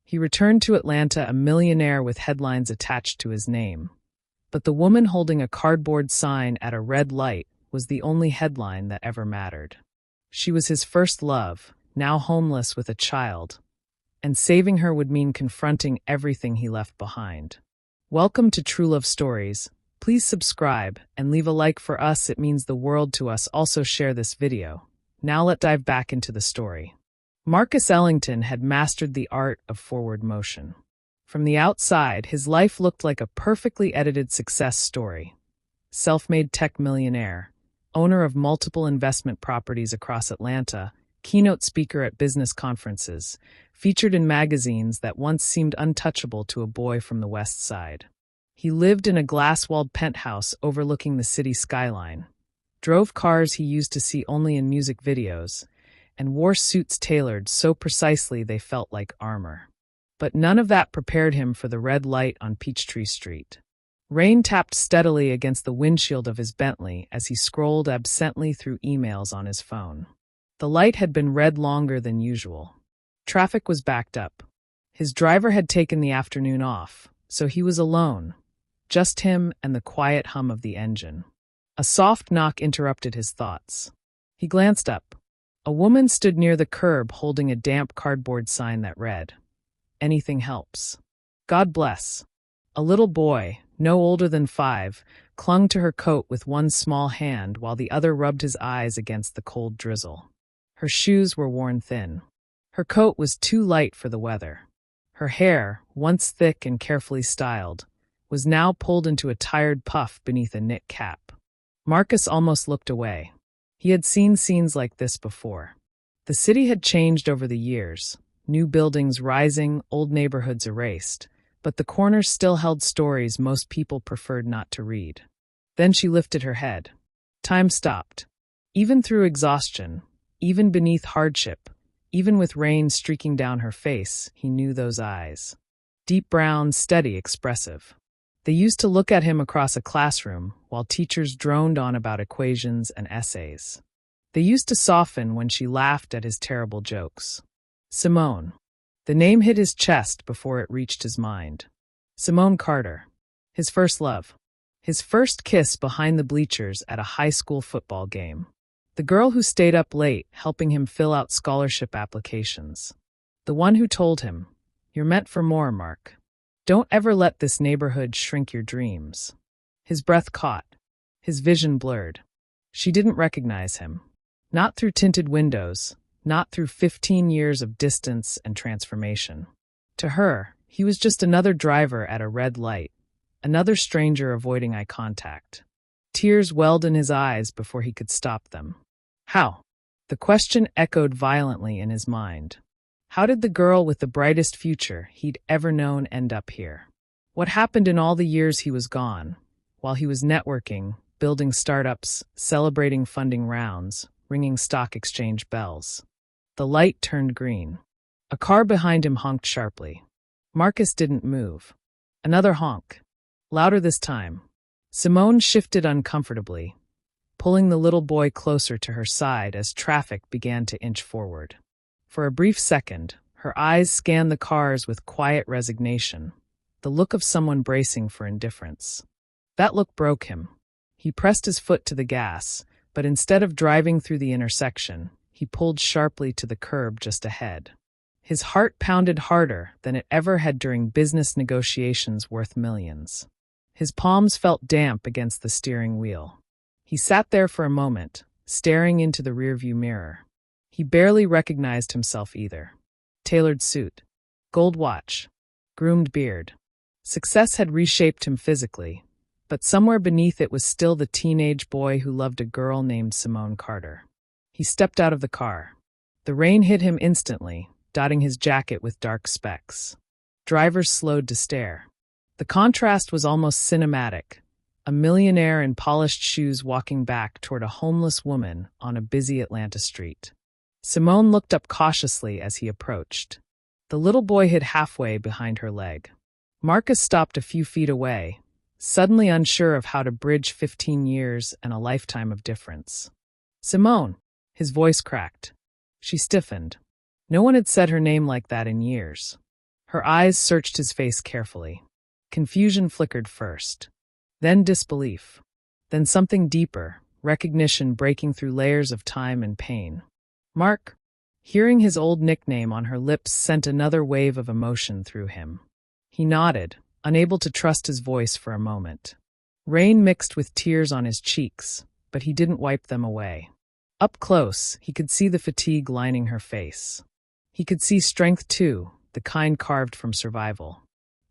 He returned to Atlanta a millionaire with headlines attached to his name. But the woman holding a cardboard sign at a red light was the only headline that ever mattered. She was his first love, now homeless with a child, and saving her would mean confronting everything he left behind. Welcome to True Love Stories. Please subscribe and leave a like for us. It means the world to us. Also share this video. Now let's dive back into the story. Marcus Ellington had mastered the art of forward motion. From the outside, his life looked like a perfectly edited success story. Self-made tech millionaire, owner of multiple investment properties across Atlanta, keynote speaker at business conferences, featured in magazines that once seemed untouchable to a boy from the West Side. He lived in a glass-walled penthouse overlooking the city skyline, drove cars he used to see only in music videos, and wore suits tailored so precisely they felt like armor. But none of that prepared him for the red light on Peachtree Street. Rain tapped steadily against the windshield of his Bentley as he scrolled absently through emails on his phone. The light had been red longer than usual. Traffic was backed up. His driver had taken the afternoon off, so he was alone. Just him and the quiet hum of the engine. A soft knock interrupted his thoughts. He glanced up. A woman stood near the curb holding a damp cardboard sign that read, "Anything helps. God bless." A little boy, no older than 5, clung to her coat with one small hand while the other rubbed his eyes against the cold drizzle. Her shoes were worn thin. Her coat was too light for the weather. Her hair, once thick and carefully styled, was now pulled into a tired puff beneath a knit cap. Marcus almost looked away. He had seen scenes like this before. The city had changed over the years, new buildings rising, old neighborhoods erased, but the corners still held stories most people preferred not to read. Then she lifted her head. Time stopped. Even through exhaustion, even beneath hardship, even with rain streaking down her face, he knew those eyes. Deep brown, steady, expressive. They used to look at him across a classroom while teachers droned on about equations and essays. They used to soften when she laughed at his terrible jokes. Simone. The name hit his chest before it reached his mind. Simone Carter. His first love. His first kiss behind the bleachers at a high school football game. The girl who stayed up late helping him fill out scholarship applications. The one who told him, "You're meant for more, Mark. Don't ever let this neighborhood shrink your dreams." His breath caught. His vision blurred. She didn't recognize him. Not through tinted windows, not through 15 years of distance and transformation. To her, he was just another driver at a red light, another stranger avoiding eye contact. Tears welled in his eyes before he could stop them. How? The question echoed violently in his mind. How did the girl with the brightest future he'd ever known end up here? What happened in all the years he was gone, while he was networking, building startups, celebrating funding rounds, ringing stock exchange bells? The light turned green. A car behind him honked sharply. Marcus didn't move. Another honk. Louder this time. Simone shifted uncomfortably, pulling the little boy closer to her side as traffic began to inch forward. For a brief second, her eyes scanned the cars with quiet resignation, the look of someone bracing for indifference. That look broke him. He pressed his foot to the gas, but instead of driving through the intersection, he pulled sharply to the curb just ahead. His heart pounded harder than it ever had during business negotiations worth millions. His palms felt damp against the steering wheel. He sat there for a moment, staring into the rearview mirror. He barely recognized himself either. Tailored suit, gold watch, groomed beard. Success had reshaped him physically, but somewhere beneath it was still the teenage boy who loved a girl named Simone Carter. He stepped out of the car. The rain hit him instantly, dotting his jacket with dark specks. Drivers slowed to stare. The contrast was almost cinematic. A millionaire in polished shoes walking back toward a homeless woman on a busy Atlanta street. Simone looked up cautiously as he approached. The little boy hid halfway behind her leg. Marcus stopped a few feet away, suddenly unsure of how to bridge 15 years and a lifetime of difference. "Simone," his voice cracked. She stiffened. No one had said her name like that in years. Her eyes searched his face carefully. Confusion flickered first. Then disbelief. Then something deeper, recognition breaking through layers of time and pain. Mark, hearing his old nickname on her lips sent another wave of emotion through him. He nodded, unable to trust his voice for a moment. Rain mixed with tears on his cheeks, but he didn't wipe them away. Up close, he could see the fatigue lining her face. He could see strength too, the kind carved from survival.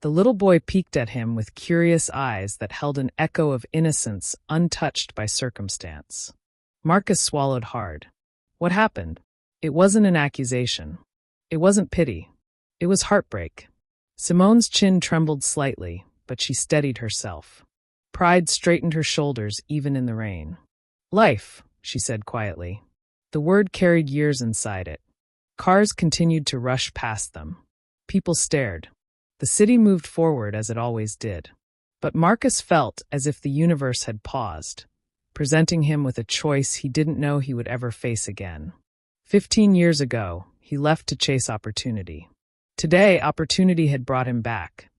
The little boy peeked at him with curious eyes that held an echo of innocence untouched by circumstance. Marcus swallowed hard. What happened? It wasn't an accusation. It wasn't pity. It was heartbreak. Simone's chin trembled slightly, but she steadied herself. Pride straightened her shoulders even in the rain. Life, she said quietly. The word carried years inside it. Cars continued to rush past them. People stared. The city moved forward as it always did. But Marcus felt as if the universe had paused, presenting him with a choice he didn't know he would ever face again. 15 years ago, he left to chase opportunity. Today, opportunity had brought him back.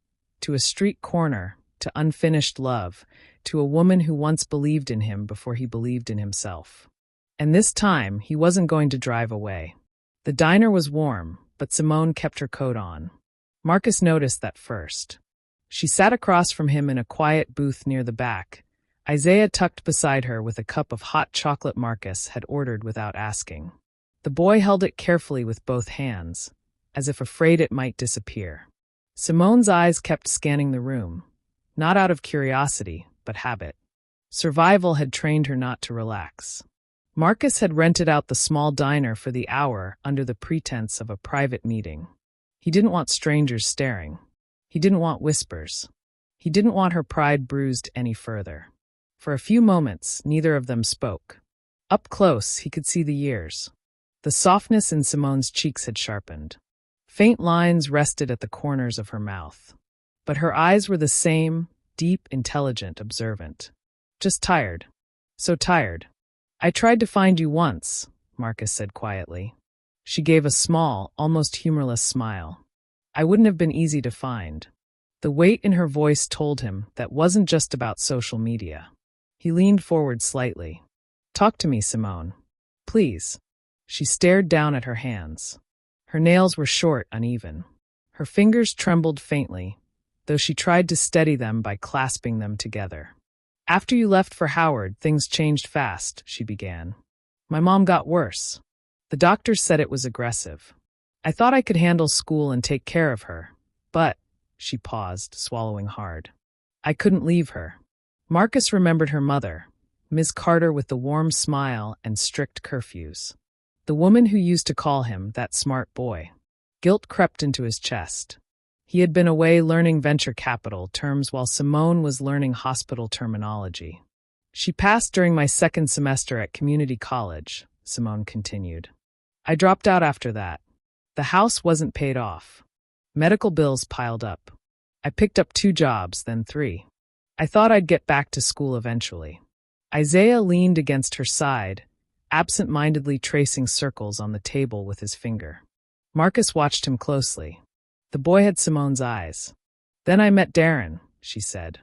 To a street corner, to unfinished love, to a woman who once believed in him before he believed in himself. And this time, he wasn't going to drive away. The diner was warm, but Simone kept her coat on. Marcus noticed that first. She sat across from him in a quiet booth near the back, Isaiah tucked beside her with a cup of hot chocolate Marcus had ordered without asking. The boy held it carefully with both hands, as if afraid it might disappear. Simone's eyes kept scanning the room, not out of curiosity, but habit. Survival had trained her not to relax. Marcus had rented out the small diner for the hour under the pretense of a private meeting. He didn't want strangers staring. He didn't want whispers. He didn't want her pride bruised any further. For a few moments, neither of them spoke. Up close, he could see the years. The softness in Simone's cheeks had sharpened. Faint lines rested at the corners of her mouth. But her eyes were the same, deep, intelligent, observant. Just tired. So tired. I tried to find you once, Marcus said quietly. She gave a small, almost humorless smile. I wouldn't have been easy to find. The weight in her voice told him that wasn't just about social media. He leaned forward slightly. Talk to me, Simone. Please. She stared down at her hands. Her nails were short, uneven. Her fingers trembled faintly, though she tried to steady them by clasping them together. After you left for Howard, things changed fast, she began. My mom got worse. The doctors said it was aggressive. I thought I could handle school and take care of her, but, she paused, swallowing hard. I couldn't leave her. Marcus remembered her mother, Ms. Carter with the warm smile and strict curfews. The woman who used to call him that smart boy. Guilt crept into his chest. He had been away learning venture capital terms while Simone was learning hospital terminology. She passed during my second semester at community college, Simone continued. I dropped out after that. The house wasn't paid off. Medical bills piled up. I picked up 2 jobs, then 3. I thought I'd get back to school eventually. Isaiah leaned against her side, absent-mindedly tracing circles on the table with his finger. Marcus watched him closely. The boy had Simone's eyes. Then I met Darren, she said.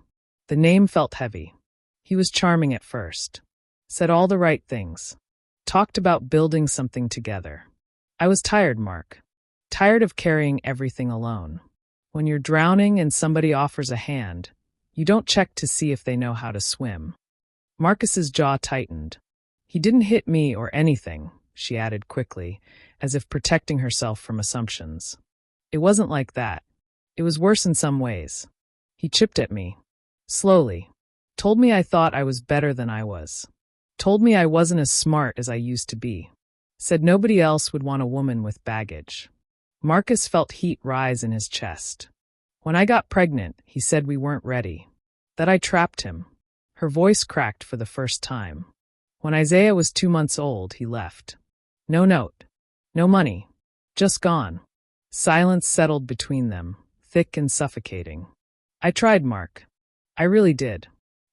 The name felt heavy. He was charming at first. Said all the right things. Talked about building something together. I was tired, Mark. Tired of carrying everything alone. When you're drowning and somebody offers a hand, you don't check to see if they know how to swim. Marcus's jaw tightened. He didn't hit me or anything, she added quickly, as if protecting herself from assumptions. It wasn't like that. It was worse in some ways. He chipped at me. Slowly. Told me I thought I was better than I was. Told me I wasn't as smart as I used to be. Said nobody else would want a woman with baggage. Marcus felt heat rise in his chest. When I got pregnant, he said we weren't ready. That I trapped him. Her voice cracked for the first time. When Isaiah was 2 months old, he left. No note. No money. Just gone. Silence settled between them, thick and suffocating. I tried, Mark. I really did.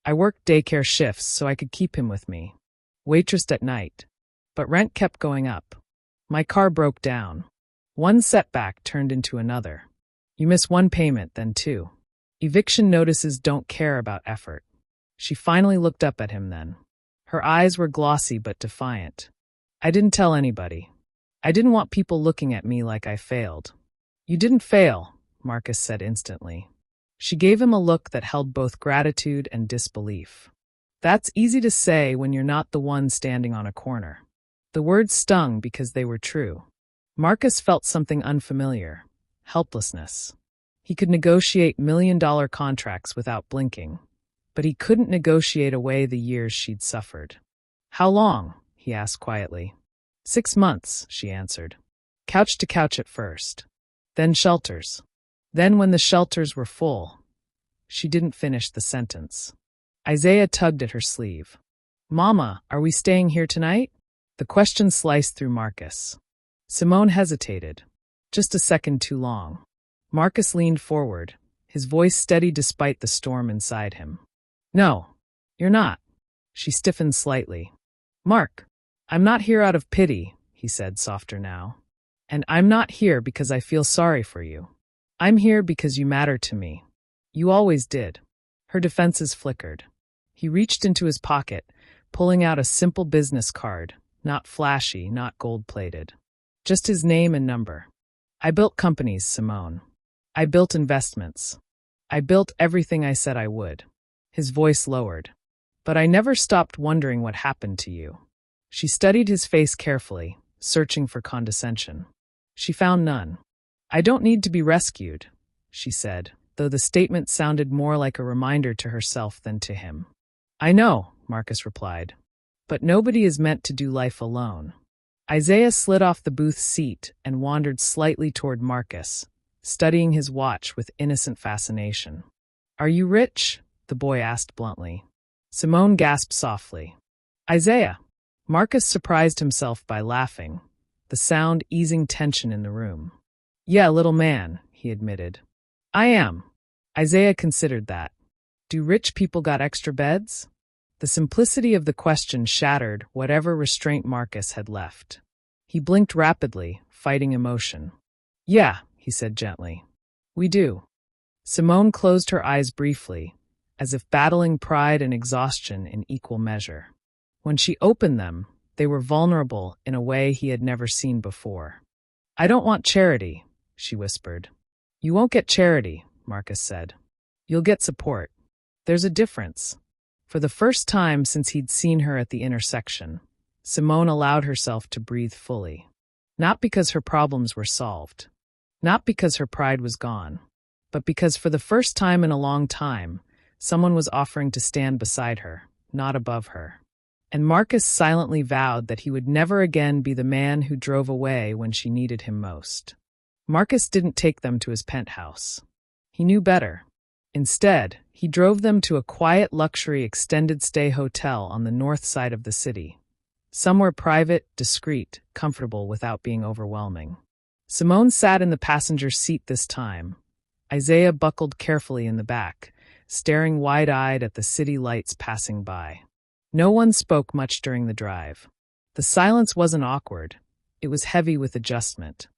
I worked daycare shifts so I could keep him with me. Waitressed at night. But rent kept going up. My car broke down. One setback turned into another. You miss one payment, then two. Eviction notices don't care about effort. She finally looked up at him then. Her eyes were glossy but defiant. I didn't tell anybody. I didn't want people looking at me like I failed. You didn't fail, Marcus said instantly. She gave him a look that held both gratitude and disbelief. That's easy to say when you're not the one standing on a corner. The words stung because they were true. Marcus felt something unfamiliar. Helplessness. He could negotiate million-dollar contracts without blinking, but he couldn't negotiate away the years she'd suffered. How long? He asked quietly. 6 months, she answered. Couch to couch at first. Then shelters. Then when the shelters were full. She didn't finish the sentence. Isaiah tugged at her sleeve. Mama, are we staying here tonight? The question sliced through Marcus. Simone hesitated. Just a second too long. Marcus leaned forward, his voice steady despite the storm inside him. No, you're not. She stiffened slightly. Mark, I'm not here out of pity, he said softer now. And I'm not here because I feel sorry for you. I'm here because you matter to me. You always did. Her defenses flickered. He reached into his pocket, pulling out a simple business card, not flashy, not gold-plated. Just his name and number. I built companies, Simone. I built investments. I built everything I said I would. His voice lowered. But I never stopped wondering what happened to you. She studied his face carefully, searching for condescension. She found none. I don't need to be rescued, she said, though the statement sounded more like a reminder to herself than to him. I know, Marcus replied. But nobody is meant to do life alone. Isaiah slid off the booth seat and wandered slightly toward Marcus, studying his watch with innocent fascination. Are you rich? The boy asked bluntly. Simone gasped softly. Isaiah. Marcus surprised himself by laughing, the sound easing tension in the room. Yeah, little man, he admitted. I am. Isaiah considered that. Do rich people got extra beds? The simplicity of the question shattered whatever restraint Marcus had left. He blinked rapidly, fighting emotion. Yeah, he said gently. We do. Simone closed her eyes briefly, as if battling pride and exhaustion in equal measure. When she opened them, they were vulnerable in a way he had never seen before. I don't want charity, she whispered. You won't get charity, Marcus said. You'll get support. There's a difference. For the first time since he'd seen her at the intersection, Simone allowed herself to breathe fully. Not because her problems were solved. Not because her pride was gone. But because for the first time in a long time, someone was offering to stand beside her, not above her. And Marcus silently vowed that he would never again be the man who drove away when she needed him most. Marcus didn't take them to his penthouse. He knew better. Instead, he drove them to a quiet luxury extended-stay hotel on the north side of the city. Somewhere private, discreet, comfortable without being overwhelming. Simone sat in the passenger seat this time. Isaiah buckled carefully in the back, staring wide-eyed at the city lights passing by. No one spoke much during the drive. The silence wasn't awkward. It was heavy with adjustment.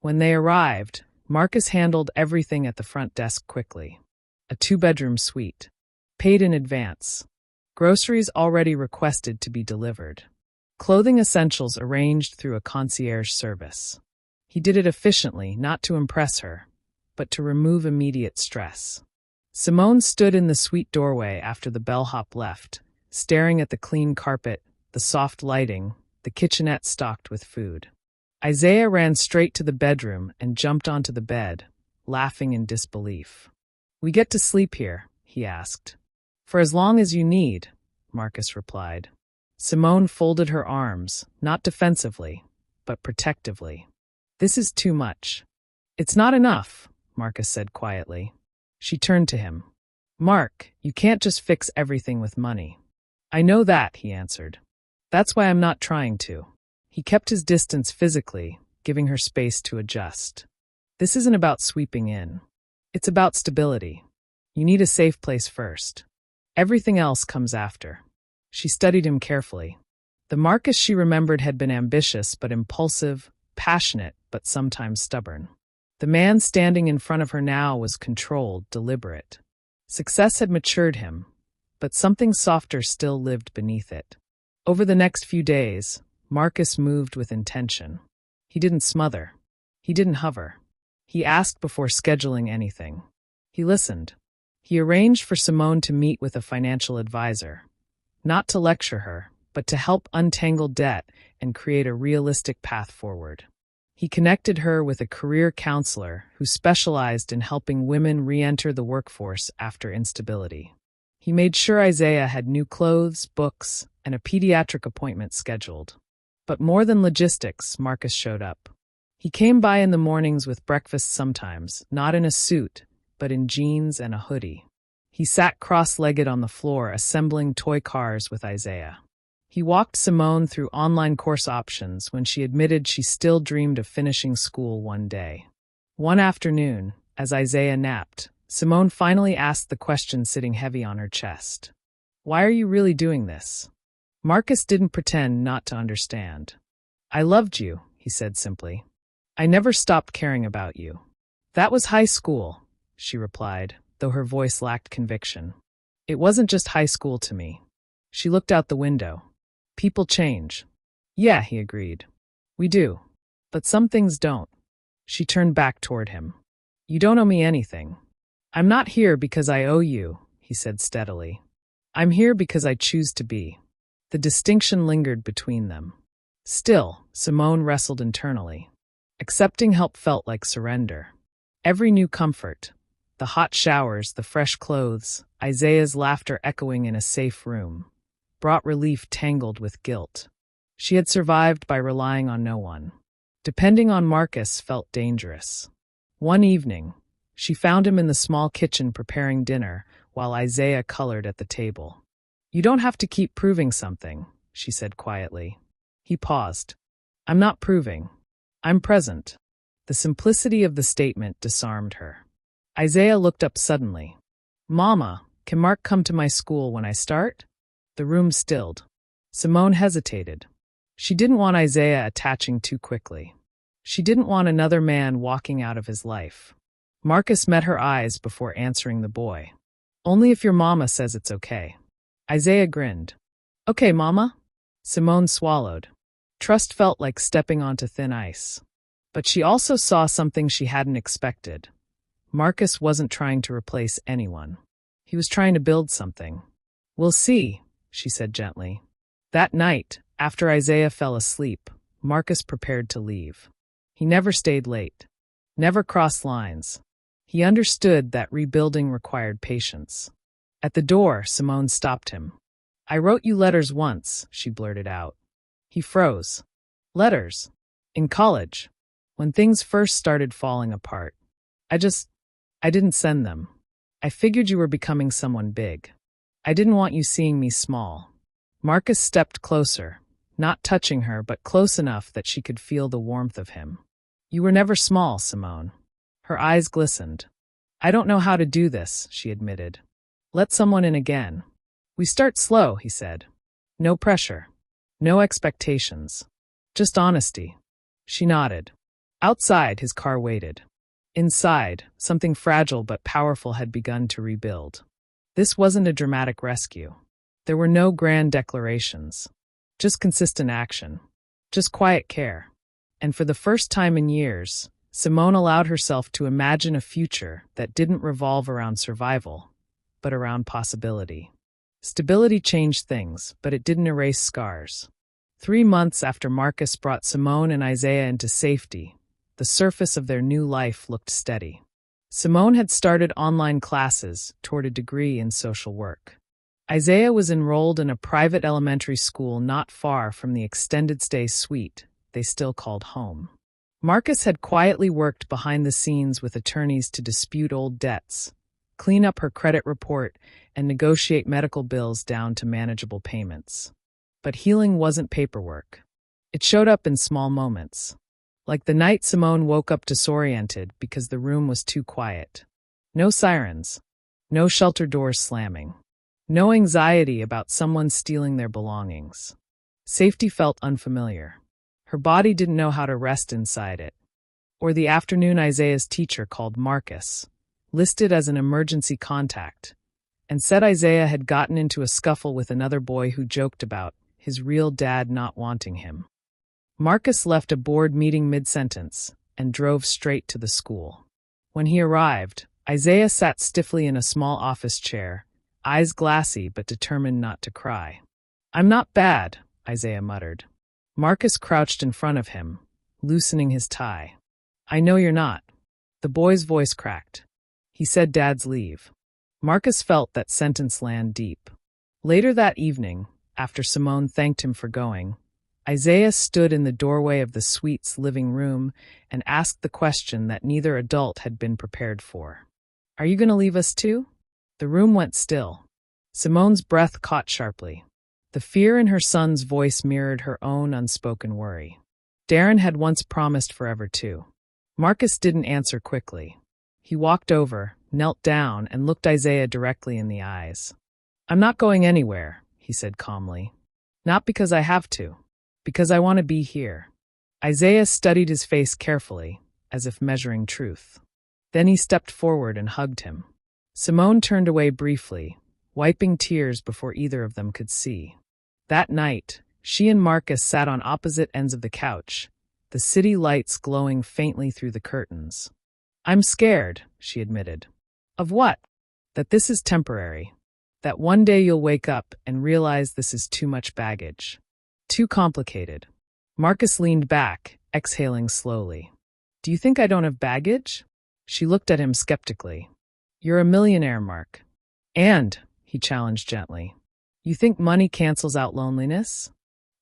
When they arrived, Marcus handled everything at the front desk quickly. A 2-bedroom suite. Paid in advance. Groceries already requested to be delivered. Clothing essentials arranged through a concierge service. He did it efficiently, not to impress her, but to remove immediate stress. Simone stood in the suite doorway after the bellhop left, staring at the clean carpet, the soft lighting, the kitchenette stocked with food. Isaiah ran straight to the bedroom and jumped onto the bed, laughing in disbelief. We get to sleep here, he asked. For as long as you need, Marcus replied. Simone folded her arms, not defensively, but protectively. This is too much. It's not enough, Marcus said quietly. She turned to him. Mark, you can't just fix everything with money. I know that, he answered. That's why I'm not trying to. He kept his distance physically, giving her space to adjust. This isn't about sweeping in. It's about stability. You need a safe place first. Everything else comes after. She studied him carefully. The Marcus she remembered had been ambitious but impulsive, passionate but sometimes stubborn. The man standing in front of her now was controlled, deliberate. Success had matured him, but something softer still lived beneath it. Over the next few days, Marcus moved with intention. He didn't smother. He didn't hover. He asked before scheduling anything. He listened. He arranged for Simone to meet with a financial advisor, not to lecture her, but to help untangle debt and create a realistic path forward. He connected her with a career counselor who specialized in helping women re-enter the workforce after instability. He made sure Isaiah had new clothes, books, and a pediatric appointment scheduled. But more than logistics, Marcus showed up. He came by in the mornings with breakfast sometimes, not in a suit, but in jeans and a hoodie. He sat cross-legged on the floor assembling toy cars with Isaiah. He walked Simone through online course options when she admitted she still dreamed of finishing school one day. One afternoon, as Isaiah napped, Simone finally asked the question sitting heavy on her chest. "Why are you really doing this?" Marcus didn't pretend not to understand. "I loved you," he said simply. "I never stopped caring about you." "That was high school," she replied, though her voice lacked conviction. "It wasn't just high school to me." She looked out the window. "People change." "Yeah," he agreed. "We do. But some things don't." She turned back toward him. "You don't owe me anything." "I'm not here because I owe you," he said steadily. "I'm here because I choose to be." The distinction lingered between them. Still, Simone wrestled internally. Accepting help felt like surrender. Every new comfort, the hot showers, the fresh clothes, Isaiah's laughter echoing in a safe room, brought relief tangled with guilt. She had survived by relying on no one. Depending on Marcus felt dangerous. One evening, she found him in the small kitchen preparing dinner while Isaiah colored at the table. "You don't have to keep proving something," she said quietly. He paused. "I'm not proving. I'm present." The simplicity of the statement disarmed her. Isaiah looked up suddenly. "Mama, can Mark come to my school when I start?" The room stilled. Simone hesitated. She didn't want Isaiah attaching too quickly. She didn't want another man walking out of his life. Marcus met her eyes before answering the boy. "Only if your mama says it's okay." Isaiah grinned. "Okay, Mama." Simone swallowed. Trust felt like stepping onto thin ice. But she also saw something she hadn't expected. Marcus wasn't trying to replace anyone. He was trying to build something. "We'll see," she said gently. That night, after Isaiah fell asleep, Marcus prepared to leave. He never stayed late. Never crossed lines. He understood that rebuilding required patience. At the door, Simone stopped him. "I wrote you letters once," she blurted out. He froze. "Letters? In college? When things first started falling apart. I didn't send them. I figured you were becoming someone big. I didn't want you seeing me small." Marcus stepped closer, not touching her but close enough that she could feel the warmth of him. "You were never small, Simone." Her eyes glistened. "I don't know how to do this," she admitted. "Let someone in again." "We start slow," he said. "No pressure. No expectations. Just honesty." She nodded. Outside, his car waited. Inside, something fragile but powerful had begun to rebuild. This wasn't a dramatic rescue. There were no grand declarations. Just consistent action. Just quiet care. And for the first time in years, Simone allowed herself to imagine a future that didn't revolve around survival, but around possibility. Stability changed things, but it didn't erase scars. 3 months after Marcus brought Simone and Isaiah into safety, the surface of their new life looked steady. Simone had started online classes toward a degree in social work. Isaiah was enrolled in a private elementary school not far from the extended stay suite they still called home. Marcus had quietly worked behind the scenes with attorneys to dispute old debts, clean up her credit report, and negotiate medical bills down to manageable payments. But healing wasn't paperwork. It showed up in small moments. Like the night Simone woke up disoriented because the room was too quiet. No sirens. No shelter doors slamming. No anxiety about someone stealing their belongings. Safety felt unfamiliar. Her body didn't know how to rest inside it. Or the afternoon Isaiah's teacher called Marcus, listed as an emergency contact, and said Isaiah had gotten into a scuffle with another boy who joked about his real dad not wanting him. Marcus left a board meeting mid-sentence and drove straight to the school. When he arrived, Isaiah sat stiffly in a small office chair, eyes glassy but determined not to cry. "I'm not bad," Isaiah muttered. Marcus crouched in front of him, loosening his tie. "I know you're not." The boy's voice cracked. He said Dad's leave. Marcus felt that sentence land deep. Later that evening, after Simone thanked him for going, Isaiah stood in the doorway of the suite's living room and asked the question that neither adult had been prepared for. "Are you going to leave us too?" The room went still. Simone's breath caught sharply. The fear in her son's voice mirrored her own unspoken worry. Darren had once promised forever too. Marcus didn't answer quickly. He walked over, knelt down, and looked Isaiah directly in the eyes. "I'm not going anywhere," he said calmly. "Not because I have to. Because I want to be here." Isaiah studied his face carefully, as if measuring truth. Then he stepped forward and hugged him. Simone turned away briefly, wiping tears before either of them could see. That night, she and Marcus sat on opposite ends of the couch, the city lights glowing faintly through the curtains. "I'm scared," she admitted. "Of what?" "That this is temporary. That one day you'll wake up and realize this is too much baggage. Too complicated." Marcus leaned back, exhaling slowly. "Do you think I don't have baggage?" She looked at him skeptically. "You're a millionaire, Mark." "And," he challenged gently, "you think money cancels out loneliness?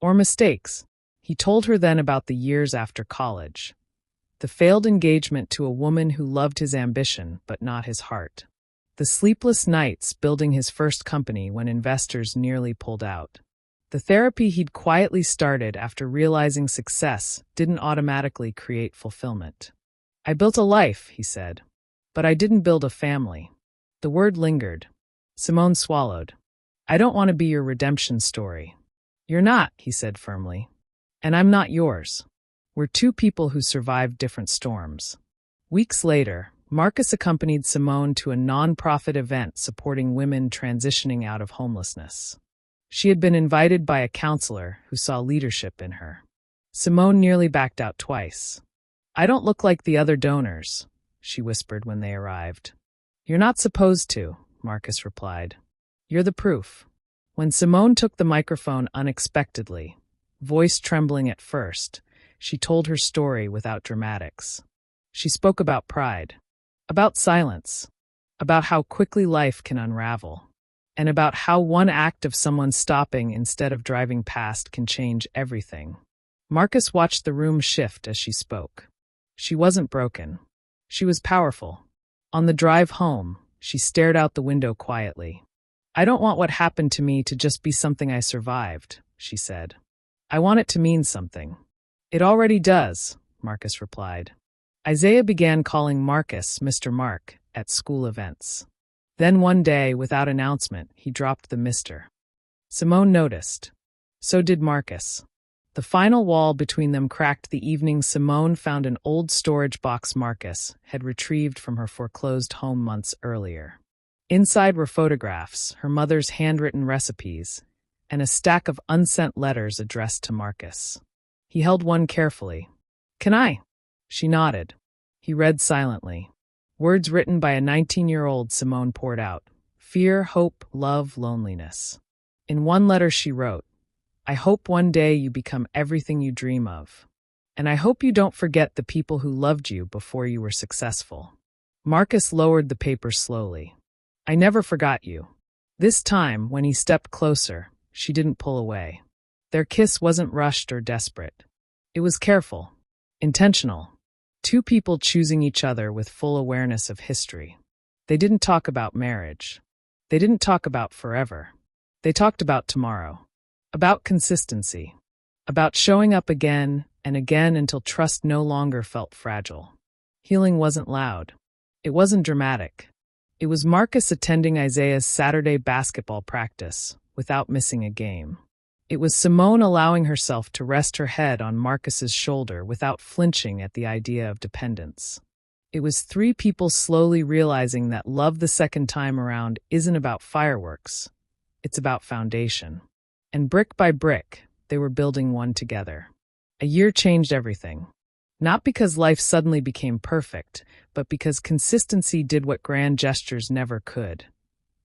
Or mistakes?" He told her then about the years after college. The failed engagement to a woman who loved his ambition but not his heart. The sleepless nights building his first company when investors nearly pulled out. The therapy he'd quietly started after realizing success didn't automatically create fulfillment. "I built a life," he said, "but I didn't build a family." The word lingered. Simone swallowed. "I don't want to be your redemption story." "You're not," he said firmly. "And I'm not yours. We're two people who survived different storms." Weeks later, Marcus accompanied Simone to a non-profit event supporting women transitioning out of homelessness. She had been invited by a counselor who saw leadership in her. Simone nearly backed out twice. "I don't look like the other donors," she whispered when they arrived. "You're not supposed to," Marcus replied. "You're the proof." When Simone took the microphone unexpectedly, voice trembling at first, she told her story without dramatics. She spoke about pride, about silence, about how quickly life can unravel, and about how one act of someone stopping instead of driving past can change everything. Marcus watched the room shift as she spoke. She wasn't broken. She was powerful. On the drive home, she stared out the window quietly. "I don't want what happened to me to just be something I survived," she said. "I want it to mean something." "It already does," Marcus replied. Isaiah began calling Marcus Mr. Mark at school events. Then one day, without announcement, he dropped the Mr. Simone noticed. So did Marcus. The final wall between them cracked the evening Simone found an old storage box Marcus had retrieved from her foreclosed home months earlier. Inside were photographs, her mother's handwritten recipes, and a stack of unsent letters addressed to Marcus. He held one carefully. "Can I?" She nodded. He read silently. Words written by a 19-year-old, Simone poured out. Fear, hope, love, loneliness. In one letter she wrote, "I hope one day you become everything you dream of. And I hope you don't forget the people who loved you before you were successful." Marcus lowered the paper slowly. "I never forgot you." This time, when he stepped closer, she didn't pull away. Their kiss wasn't rushed or desperate. It was careful, intentional. Two people choosing each other with full awareness of history. They didn't talk about marriage. They didn't talk about forever. They talked about tomorrow. About consistency. About showing up again and again until trust no longer felt fragile. Healing wasn't loud. It wasn't dramatic. It was Marcus attending Isaiah's Saturday basketball practice without missing a game. It was Simone allowing herself to rest her head on Marcus's shoulder without flinching at the idea of dependence. It was three people slowly realizing that love the second time around isn't about fireworks. It's about foundation. And brick by brick, they were building one together. A year changed everything. Not because life suddenly became perfect, but because consistency did what grand gestures never could.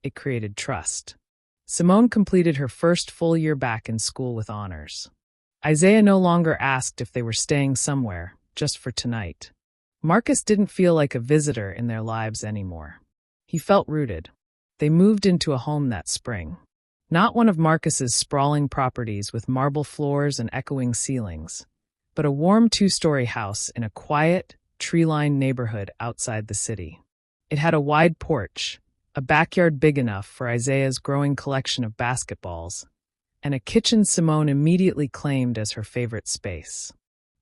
It created trust. Simone completed her first full year back in school with honors. Isaiah no longer asked if they were staying somewhere, just for tonight. Marcus didn't feel like a visitor in their lives anymore. He felt rooted. They moved into a home that spring. Not one of Marcus's sprawling properties with marble floors and echoing ceilings, but a warm two-story house in a quiet, tree-lined neighborhood outside the city. It had a wide porch, a backyard big enough for Isaiah's growing collection of basketballs, and a kitchen Simone immediately claimed as her favorite space.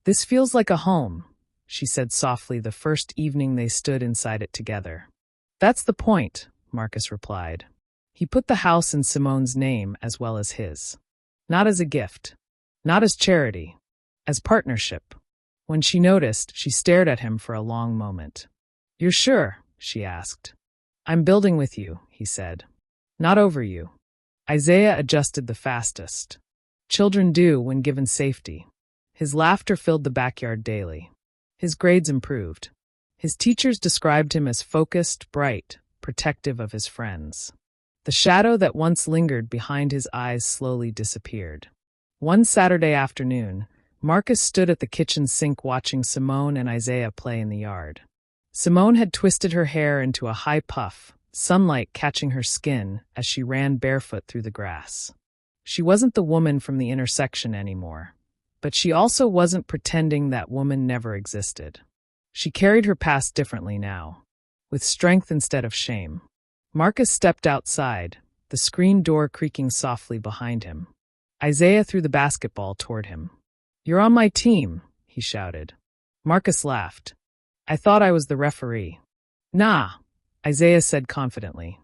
"This feels like a home," she said softly the first evening they stood inside it together. "That's the point," Marcus replied. He put the house in Simone's name as well as his. Not as a gift, not as charity, as partnership. When she noticed, she stared at him for a long moment. "You're sure?" she asked. "I'm building with you," he said. "Not over you." Isaiah adjusted the fastest. Children do when given safety. His laughter filled the backyard daily. His grades improved. His teachers described him as focused, bright, protective of his friends. The shadow that once lingered behind his eyes slowly disappeared. One Saturday afternoon, Marcus stood at the kitchen sink watching Simone and Isaiah play in the yard. Simone had twisted her hair into a high puff, sunlight catching her skin as she ran barefoot through the grass. She wasn't the woman from the intersection anymore, but she also wasn't pretending that woman never existed. She carried her past differently now, with strength instead of shame. Marcus stepped outside, the screen door creaking softly behind him. Isaiah threw the basketball toward him. "You're on my team," he shouted. Marcus laughed. "I thought I was the referee." "Nah," Isaiah said confidently.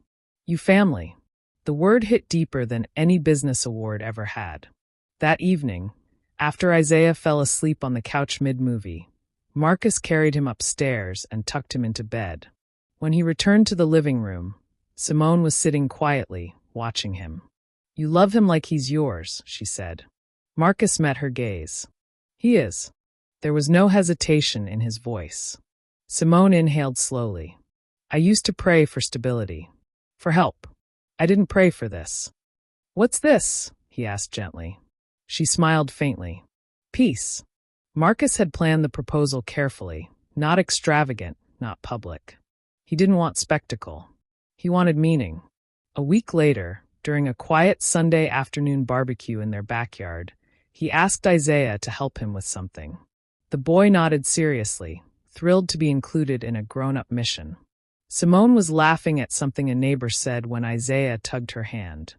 "You family." The word hit deeper than any business award ever had. That evening, after Isaiah fell asleep on the couch mid-movie, Marcus carried him upstairs and tucked him into bed. When he returned to the living room, Simone was sitting quietly, watching him. "You love him like he's yours," she said. Marcus met her gaze. "He is." There was no hesitation in his voice. Simone inhaled slowly. "I used to pray for stability, for help. I didn't pray for this." "What's this?" he asked gently. She smiled faintly. "Peace." Marcus had planned the proposal carefully, not extravagant, not public. He didn't want spectacle. He wanted meaning. A week later, during a quiet Sunday afternoon barbecue in their backyard, he asked Isaiah to help him with something. The boy nodded seriously, thrilled to be included in a grown-up mission. Simone was laughing at something a neighbor said when Isaiah tugged her hand.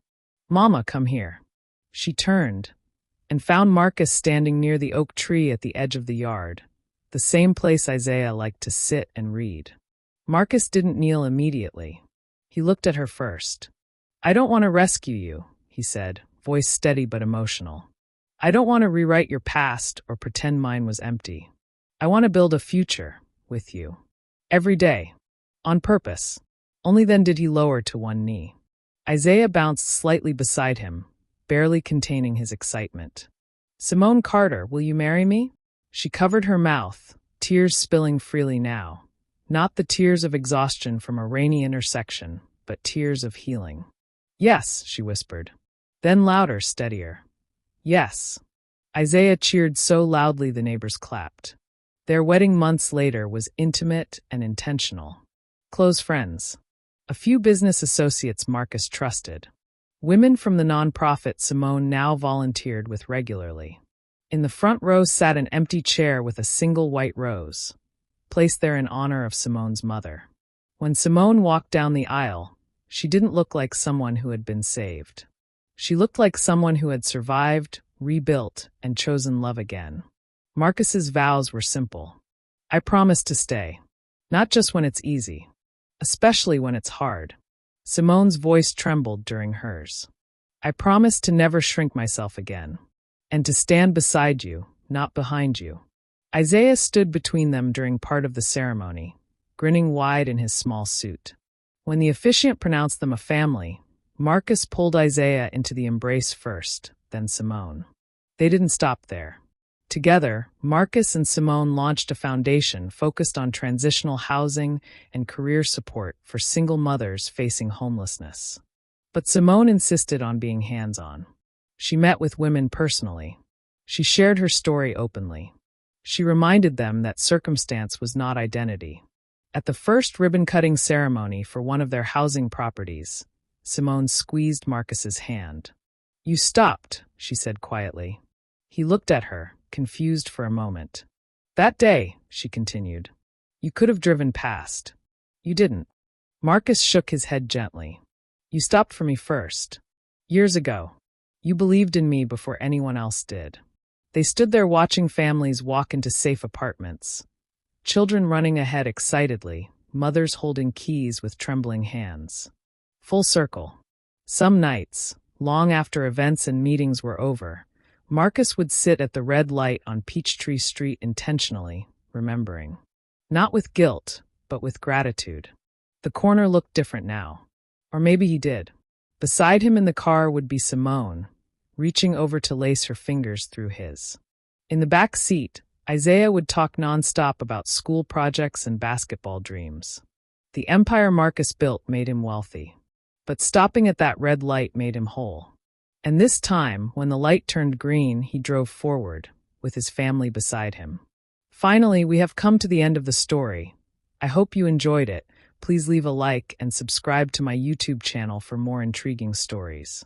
"Mama, come here." She turned and found Marcus standing near the oak tree at the edge of the yard, the same place Isaiah liked to sit and read. Marcus didn't kneel immediately. He looked at her first. "I don't want to rescue you," he said, voice steady but emotional. "I don't want to rewrite your past or pretend mine was empty. I want to build a future with you. Every day. On purpose." Only then did he lower to one knee. Isaiah bounced slightly beside him, barely containing his excitement. "Simone Carter, will you marry me?" She covered her mouth, tears spilling freely now. Not the tears of exhaustion from a rainy intersection, but tears of healing. "Yes," she whispered. Then louder, steadier. "Yes." Isaiah cheered so loudly the neighbors clapped. Their wedding months later was intimate and intentional. Close friends. A few business associates Marcus trusted. Women from the nonprofit Simone now volunteered with regularly. In the front row sat an empty chair with a single white rose, placed there in honor of Simone's mother. When Simone walked down the aisle, she didn't look like someone who had been saved. She looked like someone who had survived, rebuilt, and chosen love again. Marcus's vows were simple. "I promise to stay. Not just when it's easy. Especially when it's hard." Simone's voice trembled during hers. I promise to never shrink myself again, and to stand beside you, not behind you. Isaiah stood between them during part of the ceremony, grinning wide in his small suit. When the officiant pronounced them a family, Marcus pulled Isaiah into the embrace first, then Simone. They didn't stop there. Together, Marcus and Simone launched a foundation focused on transitional housing and career support for single mothers facing homelessness. But Simone insisted on being hands-on. She met with women personally. She shared her story openly. She reminded them that circumstance was not identity. At the first ribbon-cutting ceremony for one of their housing properties, Simone squeezed Marcus's hand. "You stopped," she said quietly. He looked at her, confused for a moment. "That day," she continued, "you could have driven past. You didn't." Marcus shook his head gently. "You stopped for me first. Years ago. You believed in me before anyone else did." They stood there watching families walk into safe apartments. Children running ahead excitedly, mothers holding keys with trembling hands. Full circle. Some nights, long after events and meetings were over, Marcus would sit at the red light on Peachtree Street intentionally, remembering. Not with guilt, but with gratitude. The corner looked different now. Or maybe he did. Beside him in the car would be Simone, reaching over to lace her fingers through his. In the back seat, Isaiah would talk nonstop about school projects and basketball dreams. The empire Marcus built made him wealthy. But stopping at that red light made him whole. And this time, when the light turned green, he drove forward, with his family beside him. Finally, we have come to the end of the story. I hope you enjoyed it. Please leave a like and subscribe to my YouTube channel for more intriguing stories.